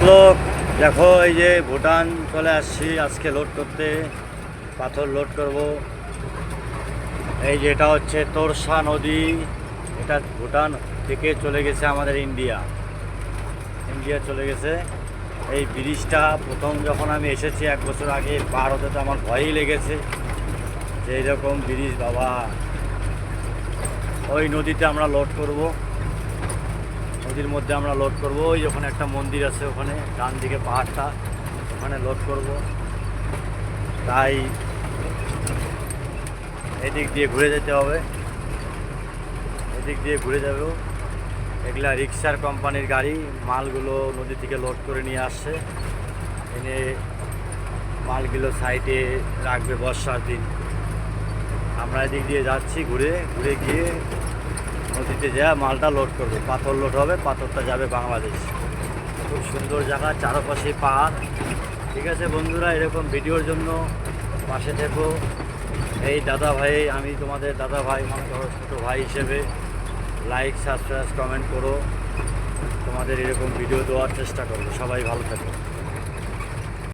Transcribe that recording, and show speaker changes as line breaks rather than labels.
লোক দেখো, এই যে ভুটান চলে আসছি আজকে লোড করতে, পাথর লোড করব। এই যে এটা হচ্ছে তোরসা নদী, এটা ভুটান থেকে চলে গেছে আমাদের ইন্ডিয়া চলে গেছে। এই ব্রিজটা প্রথম যখন আমি এসেছি 1 বছর আগে পার হতে, তো আমার ভয়ই লেগেছে যে এইরকম ব্রিজ বাবা। ওই নদীতে আমরা লোড করব, নদীর মধ্যে আমরা লোড করব। ওই ওখানে একটা মন্দির আছে, ওখানে ডান দিকে পাহাড়টা, ওখানে লোড করব। তাই এদিক দিয়ে ঘুরে যেতে হবে, এদিক দিয়ে ঘুরে যাব। এগুলা রিক্সার কোম্পানির গাড়ি, মালগুলো নদী থেকে লোড করে নিয়ে আসছে, এনে মালগুলো সাইডে রাখবে বর্ষার দিন। আমরা এদিক দিয়ে যাচ্ছি, ঘুরে ঘুরে গিয়ে নদীতে যা মালটা লোড করবো, পাথর লোড হবে, পাথরটা যাবে বাংলাদেশ। খুব সুন্দর জায়গা, চারপাশে পাহাড়। ঠিক আছে বন্ধুরা, এরকম ভিডিওর জন্য পাশে থেকো। এই দাদা ভাই, আমি তোমাদের দাদা ভাই, মনে করো ছোটো ভাই হিসেবে লাইক, সাবস্ক্রাইব, কমেন্ট করো। তোমাদের এরকম ভিডিও দেওয়ার চেষ্টা করবো। সবাই ভালো থাকো।